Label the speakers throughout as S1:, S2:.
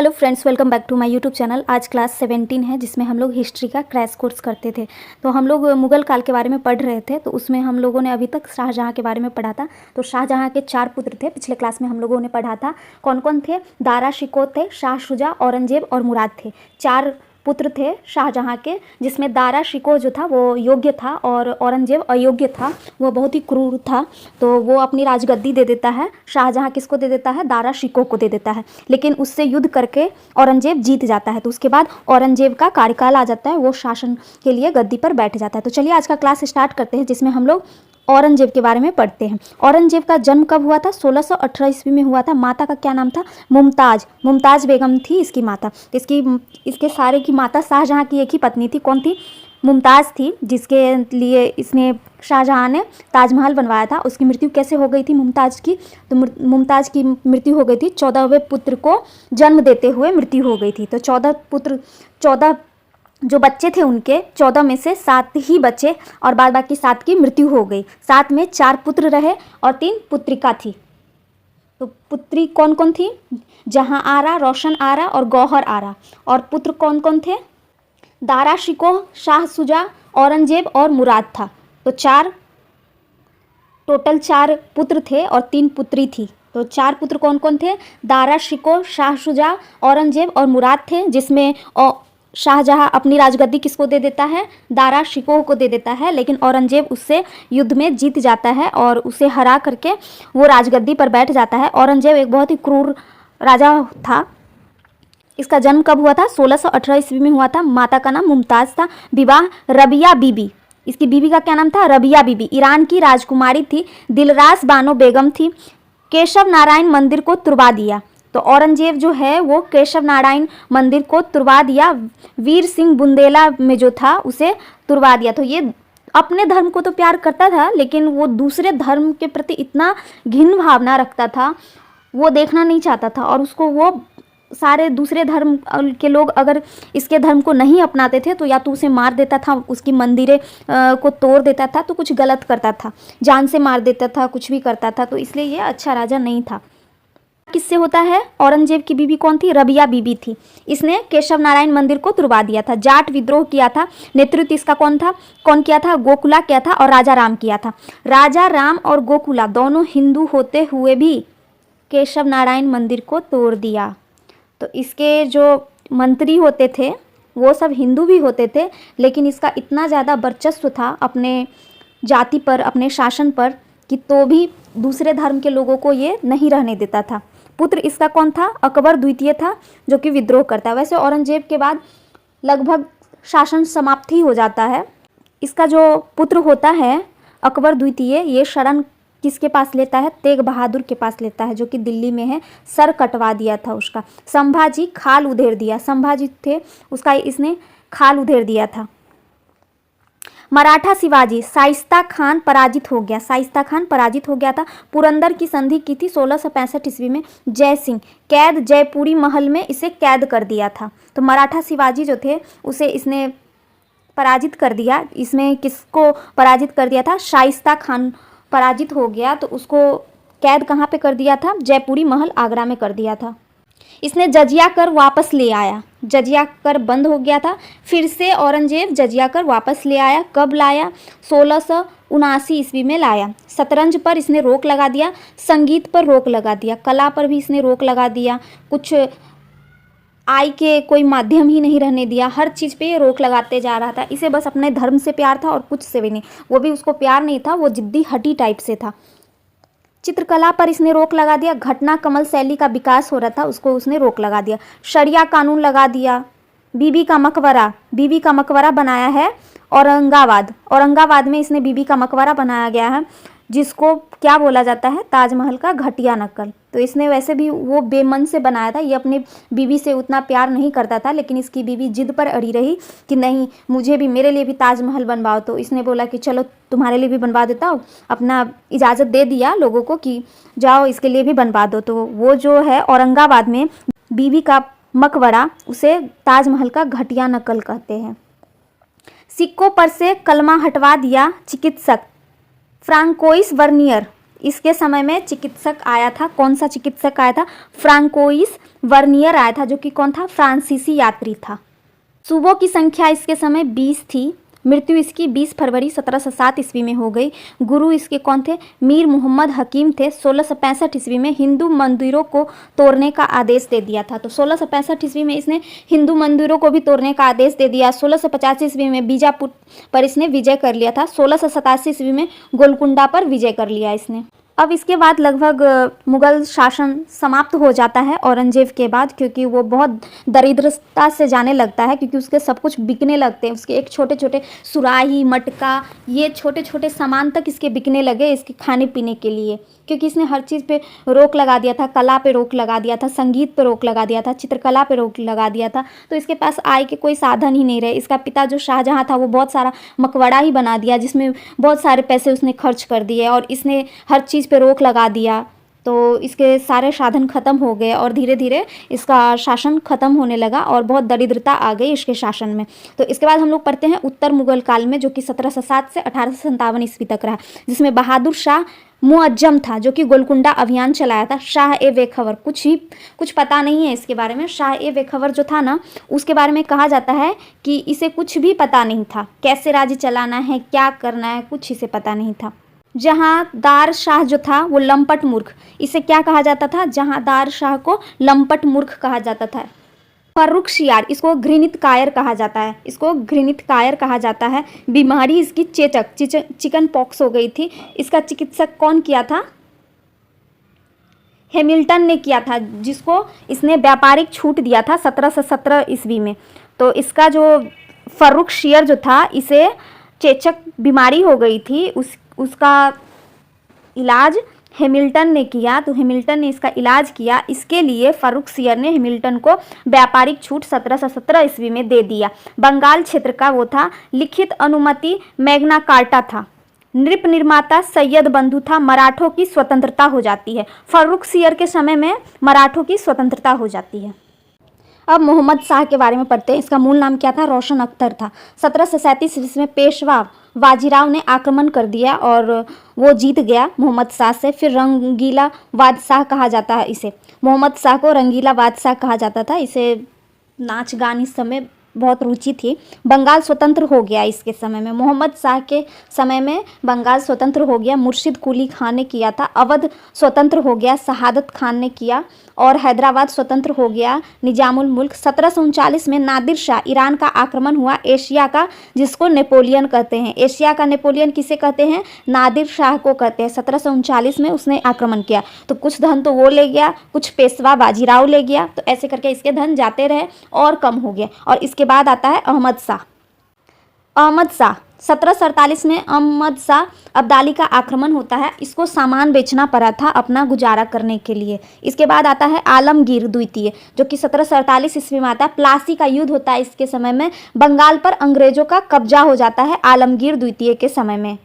S1: Hello friends, welcome back to my YouTube channel. आज class 17 है जिसमें हम लोग हिस्ट्री का क्रैश कोर्स करते थे। तो हम लोग मुगल काल के बारे में पढ़ रहे थे। तो उसमें हम लोगों ने अभी तक शाहजहाँ के बारे में पढ़ा था। तो शाहजहाँ के 4 पुत्र थे। पिछले क्लास में हम लोगों ने पढ़ा था कौन कौन थे। दारा शिकोह थे, शाह शुजा, औरंगजेब और मुराद थे। 4 पुत्र थे शाहजहाँ के, जिसमें दारा शिकोह जो था वो योग्य था और औरंगजेब अयोग्य था, वो बहुत ही क्रूर था। तो वो अपनी राजगद्दी दे देता है। शाहजहाँ किसको दे देता है? दारा शिकोह को दे देता है। लेकिन उससे युद्ध करके औरंगजेब जीत जाता है। तो उसके बाद औरंगजेब का कार्यकाल आ जाता है, वो शासन के लिए गद्दी पर बैठ जाता है। तो चलिए आज का क्लास स्टार्ट करते हैं, जिसमें हम लोग औरंगजेब के बारे में पढ़ते हैं। औरंगजेब का जन्म कब हुआ था? 1618 ईस्वी में हुआ था। माता का क्या नाम था? मुमताज। मुमताज बेगम थी इसकी माता। इसके सारे की माता शाहजहाँ की एक ही पत्नी थी। कौन थी? मुमताज़ थी, जिसके लिए इसने शाहजहाँ ने ताजमहल बनवाया था। उसकी मृत्यु कैसे हो गई थी मुमताज़ की? तो मुमताज़ की मृत्यु हो गई थी 14वें पुत्र को जन्म देते हुए मृत्यु हो गई थी। तो 14 जो बच्चे थे उनके 14 में से 7 ही बचे और बाद बाकी 7 की मृत्यु हो गई। 7 में 4 पुत्र रहे और 3 पुत्रिका थी। तो पुत्री कौन कौन थी? जहाँ आरा, रोशन आरा और गौहर आरा। और पुत्र कौन कौन थे? दारा शिकोह, शाह शुजा, औरंगजेब और मुराद था। तो टोटल 4 पुत्र थे और 3 पुत्री थी। तो 4 पुत्र कौन कौन थे? दारा शिकोह, शाह शुजा, औरंगजेब और मुराद थे, जिसमें शाहजहाँ अपनी राजगद्दी किसको दे देता है? दारा शिकोह को दे देता है। लेकिन औरंगजेब उससे युद्ध में जीत जाता है और उसे हरा करके वो राजगद्दी पर बैठ जाता है। औरंगजेब एक बहुत ही क्रूर राजा था। इसका जन्म कब हुआ था? 1618 ईस्वी में हुआ था। माता का नाम मुमताज़ था। विवाह रबिया बीबी, इसकी बीबी का क्या नाम था? रबिया बीबी, ईरान की राजकुमारी थी। दिलरास बानो बेगम थी। केशव नारायण मंदिर को तुड़वा दिया। तो औरंगजेब जो है वो केशव नारायण मंदिर को तुड़वा दिया। वीर सिंह बुंदेला में जो था उसे तुड़वा दिया। तो ये अपने धर्म को तो प्यार करता था, लेकिन वो दूसरे धर्म के प्रति इतना घिन भावना रखता था, वो देखना नहीं चाहता था। और उसको वो सारे दूसरे धर्म के लोग अगर इसके धर्म को नहीं अपनाते थे तो या तो उसे मार देता था, उसकी मंदिरें को तोड़ देता था, तो कुछ गलत करता था, जान से मार देता था, कुछ भी करता था। तो इसलिए ये अच्छा राजा नहीं था। किससे होता है? औरंगजेब की बीबी कौन थी? रबिया बीबी थी। इसने केशव नारायण मंदिर को तुड़वा दिया था। जाट विद्रोह किया था। नेतृत्व इसका कौन किया था? गोकुला किया था और राजा राम किया था। राजा राम और गोकुला दोनों हिंदू होते हुए भी केशव नारायण मंदिर को तोड़ दिया। तो इसके जो मंत्री होते थे वो सब हिंदू भी होते थे, लेकिन इसका इतना ज़्यादा वर्चस्व था अपने जाति पर, अपने शासन पर, कि तो भी दूसरे धर्म के लोगों को ये नहीं रहने देता था। पुत्र इसका कौन था? अकबर द्वितीय था, जो कि विद्रोह करता है। वैसे औरंगजेब के बाद लगभग शासन समाप्त ही हो जाता है। इसका जो पुत्र होता है अकबर द्वितीय, ये शरण किसके पास लेता है? तेग बहादुर के पास लेता है, जो कि दिल्ली में है। सर कटवा दिया था उसका। संभाजी खाल उधेड़ दिया। संभाजी थे उसका, इसने खाल उधेड़ दिया था। मराठा शिवाजी, शाइस्ता खान पराजित हो गया। शाइस्ता खान पराजित हो गया था। पुरंदर की संधि की थी 1665 ईस्वी में। जय सिंह कैद, जयपुरी महल में इसे कैद कर दिया था। तो मराठा शिवाजी जो थे उसे इसने पराजित कर दिया। इसमें किसको पराजित कर दिया था? शाइस्ता खान पराजित हो गया तो उसको कैद कहाँ पे कर दिया था? जयपुरी महल आगरा में कर दिया था। इसने जजिया कर वापस ले आया। जजिया कर बंद हो गया था, फिर से औरंगजेब जजिया कर वापस ले आया। कब लाया? 1679 ईस्वी में लाया। शतरंज पर इसने रोक लगा दिया। संगीत पर रोक लगा दिया। कला पर भी इसने रोक लगा दिया। कुछ आय के कोई माध्यम ही नहीं रहने दिया। हर चीज़ पे रोक लगाते जा रहा था। इसे बस अपने धर्म से प्यार था और कुछ से भी नहीं। वो भी उसको प्यार नहीं था, वो जिद्दी हटी टाइप से था। चित्रकला पर इसने रोक लगा दिया। घटना कमल शैली का विकास हो रहा था, उसको उसने रोक लगा दिया। शरिया कानून लगा दिया। बीबी का मकबरा बनाया है औरंगाबाद में इसने बीबी का मकबरा बनाया गया है, जिसको क्या बोला जाता है? ताजमहल का घटिया नकल। तो इसने वैसे भी वो बेमन से बनाया था। ये अपनी बीबी से उतना प्यार नहीं करता था, लेकिन इसकी बीबी जिद पर अड़ी रही कि नहीं, मुझे भी, मेरे लिए भी ताजमहल बनवाओ। तो इसने बोला कि चलो तुम्हारे लिए भी बनवा देता हूँ। अपना इजाज़त दे दिया लोगों को कि जाओ इसके लिए भी बनवा दो। तो वो जो है औरंगाबाद में बीबी का मकबरा, उसे ताजमहल का घटिया नकल कहते हैं। सिक्कों पर से कलमा हटवा दिया चिकित्सक फ्रांकोइस वर्नियर। इसके समय में चिकित्सक आया था। कौन सा चिकित्सक आया था? फ्रांकोइस वर्नियर आया था, जो कि कौन था? फ्रांसीसी यात्री था। सूबों की संख्या इसके समय 20 थी। मृत्यु इसकी 20 फरवरी 1707 ईस्वी में हो गई। गुरु इसके कौन थे? मीर मोहम्मद हकीम थे। 1665 ईस्वी में हिंदू मंदिरों को तोड़ने का आदेश दे दिया था। तो 1665 ईस्वी में इसने हिंदू मंदिरों को भी तोड़ने का आदेश दे दिया। 1685 ईस्वी में बीजापुर पर इसने विजय कर लिया था। 1687 ईस्वी में गोलकुंडा पर विजय कर लिया इसने। अब इसके बाद लगभग मुगल शासन समाप्त हो जाता है औरंगजेब के बाद, क्योंकि वो बहुत दरिद्रता से जाने लगता है, क्योंकि उसके सब कुछ बिकने लगते हैं। उसके एक छोटे छोटे सुराही, मटका, ये छोटे छोटे सामान तक इसके बिकने लगे इसके खाने पीने के लिए, क्योंकि इसने हर चीज़ पे रोक लगा दिया था। कला पे रोक लगा दिया था, संगीत पे रोक लगा दिया था, चित्रकला पे रोक लगा दिया था। तो इसके पास आय के कोई साधन ही नहीं रहे। इसका पिता जो शाहजहां था वो बहुत सारा मकबरा ही बना दिया, जिसमें बहुत सारे पैसे उसने खर्च कर दिए, और इसने हर चीज़ पे रोक लगा दिया। तो इसके सारे साधन खत्म हो गए और धीरे धीरे इसका शासन खत्म होने लगा और बहुत दरिद्रता आ गई इसके शासन में। तो इसके बाद हम लोग पढ़ते हैं उत्तर मुगल काल में, जो कि 1707 से 1857 ईस्वी तक रहा, जिसमें बहादुर शाह मुअज्जम था, जो कि गोलकुंडा अभियान चलाया था। शाह ए बेखबर, कुछ पता नहीं है इसके बारे में। शाह ए बेखबर जो था ना, उसके बारे में कहा जाता है कि इसे कुछ भी पता नहीं था, कैसे राज्य चलाना है, क्या करना है, कुछ इसे पता नहीं था। जहांदार शाह जो था वो लंपट मूर्ख, इसे क्या कहा जाता था? जहांदार शाह को लंपट मूर्ख कहा जाता था। फर्रुखशियार, इसको घृणित कायर कहा जाता है, इसको घृणित कायर कहा जाता है। बीमारी इसकी चेचक, चिकन पॉक्स हो गई थी। इसका चिकित्सक कौन किया था? हैमिल्टन ने किया था, जिसको इसने व्यापारिक छूट दिया था 1717 ईस्वी में। तो इसका जो फर्रुखशियर जो था, इसे चेचक बीमारी हो गई थी, उसका इलाज हैमिल्टन ने किया। तो हैमिल्टन ने इसका इलाज किया, इसके लिए फर्रुखशियर ने हैमिल्टन को व्यापारिक छूट 1717 ईस्वी में दे दिया। बंगाल क्षेत्र का वो था। लिखित अनुमति मैग्ना कार्टा था। नृप निर्माता सैयद बंधु था। मराठों की स्वतंत्रता हो जाती है। फर्रुखशियर के समय में मराठों की स्वतंत्रता हो जाती है। अब मोहम्मद शाह के बारे में पढ़ते हैं। इसका मूल नाम क्या था? रोशन अख्तर था। 1737 ईस्वी में पेशवा बाजीराव ने आक्रमण कर दिया और वो जीत गया मोहम्मद शाह से। फिर रंगीला बादशाह कहा जाता है इसे। मोहम्मद शाह को रंगीला बादशाह कहा जाता था। इसे नाच गान इस समय बहुत रुचि थी। बंगाल स्वतंत्र हो गया इसके समय में। मोहम्मद शाह के समय में बंगाल स्वतंत्र हो गया। मुर्शिद कुली खान ने किया था। अवध स्वतंत्र हो गया, शहादत खान ने किया। और हैदराबाद स्वतंत्र हो गया, निजामुल मुल्क। 1739 में नादिर शाह ईरान का आक्रमण हुआ, एशिया का, जिसको नेपोलियन कहते हैं। एशिया का नेपोलियन किसे कहते हैं? नादिर शाह को कहते हैं। 1739 में उसने आक्रमण किया। तो कुछ धन तो वो ले गया, कुछ पेशवा बाजीराव ले गया, तो ऐसे करके इसके धन जाते रहे और कम हो गया। और इसके बाद आता है अहमद शाह। 1747 में अहमद शाह अब्दाली का आक्रमण होता है। इसको सामान बेचना पड़ा था अपना गुजारा करने के लिए। इसके बाद आता है आलमगीर द्वितीय, जो कि 1747 ईस्वी में आता है। प्लासी का युद्ध होता है इसके समय में। बंगाल पर अंग्रेजों का कब्जा हो जाता है आलमगीर द्वितीय के समय में।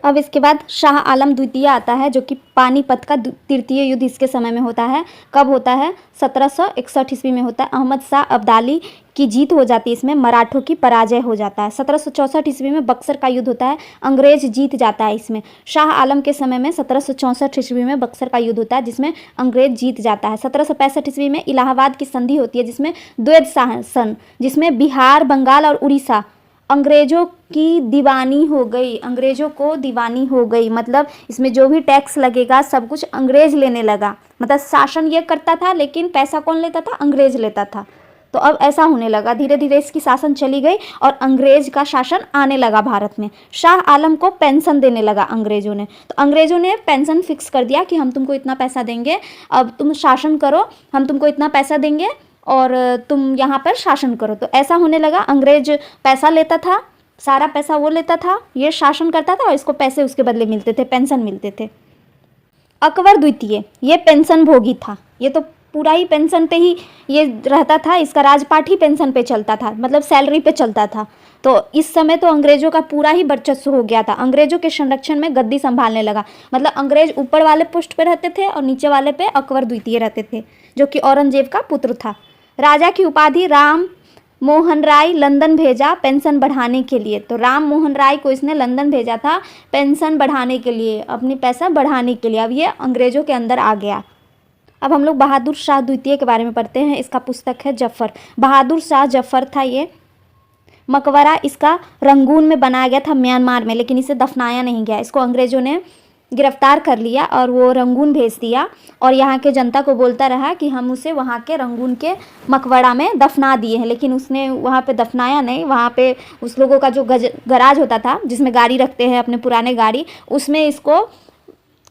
S1: अब इसके बाद शाह आलम द्वितीय आता है, जो कि पानीपत का तृतीय युद्ध इसके समय में होता है। कब होता है? 1761 ईस्वी में होता है। अहमद शाह अब्दाली की जीत हो जाती है, इसमें मराठों की पराजय हो जाता है। 1764 ईस्वी में बक्सर का युद्ध होता है, अंग्रेज जीत जाता है इसमें। शाह आलम के समय में 1764 ईस्वी में बक्सर का युद्ध होता है, जिसमें अंग्रेज जीत जाता है। 1765 ईस्वी में इलाहाबाद की संधि होती है, जिसमें द्वैध शासन, जिसमें बिहार, बंगाल और उड़ीसा अंग्रेजों की दीवानी हो गई, अंग्रेजों को दीवानी हो गई। मतलब इसमें जो भी टैक्स लगेगा सब कुछ अंग्रेज लेने लगा। मतलब शासन ये करता था, लेकिन पैसा कौन लेता था? अंग्रेज लेता था। तो अब ऐसा होने लगा, धीरे धीरे इसकी शासन चली गई और अंग्रेज का शासन आने लगा भारत में। शाह आलम को पेंशन देने लगा अंग्रेजों ने। तो अंग्रेजों ने पेंशन फिक्स कर दिया कि हम तुमको इतना पैसा देंगे, अब तुम शासन करो, हम तुमको इतना पैसा देंगे और तुम यहाँ पर शासन करो। तो ऐसा होने लगा, अंग्रेज पैसा लेता था, सारा पैसा वो लेता था, ये शासन करता था और इसको पैसे उसके बदले मिलते थे, पेंशन मिलते थे। अकबर द्वितीय ये पेंशन भोगी था, ये तो पूरा ही पेंशन पे ही ये रहता था। इसका राजपाट ही पेंशन पे चलता था, मतलब सैलरी पे चलता था। तो इस समय तो अंग्रेजों का पूरा ही वर्चस्व हो गया था, अंग्रेजों के संरक्षण में गद्दी संभालने लगा। मतलब अंग्रेज ऊपर वाले पोस्ट पे रहते थे और नीचे वाले पे अकबर द्वितीय रहते थे, जो कि औरंगजेब का पुत्र था। राजा की उपाधि राम मोहन राय लंदन भेजा पेंशन बढ़ाने के लिए। तो राम मोहन राय को इसने लंदन भेजा था पेंशन बढ़ाने के लिए, अपनी पैसा बढ़ाने के लिए। अब ये अंग्रेज़ों के अंदर आ गया। अब हम लोग बहादुर शाह द्वितीय के बारे में पढ़ते हैं। इसका पुस्तक है जफ़र। बहादुर शाह जफ़र था ये। मकबरा इसका रंगून में बनाया गया था म्यांमार में, लेकिन इसे दफनाया नहीं गया। इसको अंग्रेज़ों ने गिरफ्तार कर लिया और वो रंगून भेज दिया और यहाँ के जनता को बोलता रहा कि हम उसे वहाँ के रंगून के मकबरा में दफना दिए हैं, लेकिन उसने वहाँ पे दफनाया नहीं। वहाँ पे उस लोगों का जो गराज होता था जिसमें गाड़ी रखते हैं अपने पुराने गाड़ी, उसमें इसको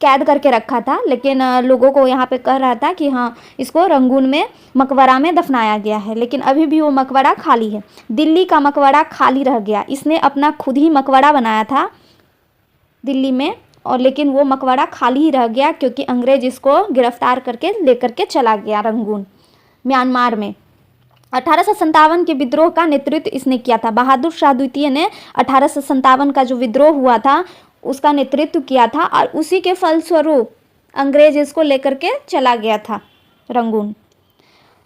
S1: कैद करके रखा था। लेकिन लोगों को यहाँ पे कह रहा था कि हाँ इसको रंगून में मकबरा में दफनाया गया है, लेकिन अभी भी वो मकबरा खाली है। दिल्ली का मकबरा खाली रह गया। इसने अपना खुद ही मकबरा बनाया था दिल्ली में, और लेकिन वो मकबरा खाली ही रह गया क्योंकि अंग्रेज़ इसको गिरफ्तार करके लेकर के चला गया रंगून म्यांमार में। 1857 के विद्रोह का नेतृत्व इसने किया था। बहादुर शाह द्वितीय ने 1857 का जो विद्रोह हुआ था उसका नेतृत्व किया था और उसी के फलस्वरूप अंग्रेज़ इसको लेकर के चला गया था रंगून।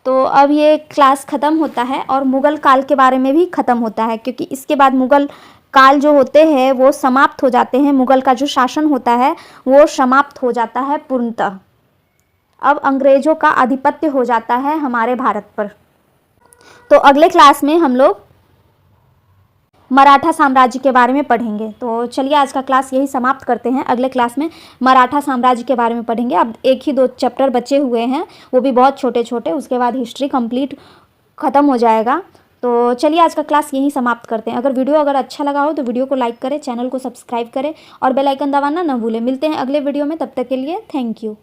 S1: तो अब ये क्लास ख़त्म होता है और मुग़ल काल के बारे में भी ख़त्म होता है, क्योंकि इसके बाद मुग़ल काल जो होते हैं वो समाप्त हो जाते हैं। मुग़ल का जो शासन होता है वो समाप्त हो जाता है पूर्णतः। अब अंग्रेज़ों का आधिपत्य हो जाता है हमारे भारत पर। तो अगले क्लास में हम लोग मराठा साम्राज्य के बारे में पढ़ेंगे। तो चलिए आज का क्लास यही समाप्त करते हैं। अगले क्लास में मराठा साम्राज्य के बारे में पढ़ेंगे। अब एक ही 2 चैप्टर बचे हुए हैं, वो भी बहुत छोटे छोटे। उसके बाद हिस्ट्री कंप्लीट ख़त्म हो जाएगा। तो चलिए आज का क्लास यहीं समाप्त करते हैं। अगर वीडियो अच्छा लगा हो तो वीडियो को लाइक करें, चैनल को सब्सक्राइब करें और बेल आइकन दबाना ना भूलें। मिलते हैं अगले वीडियो में, तब तक के लिए थैंक यू।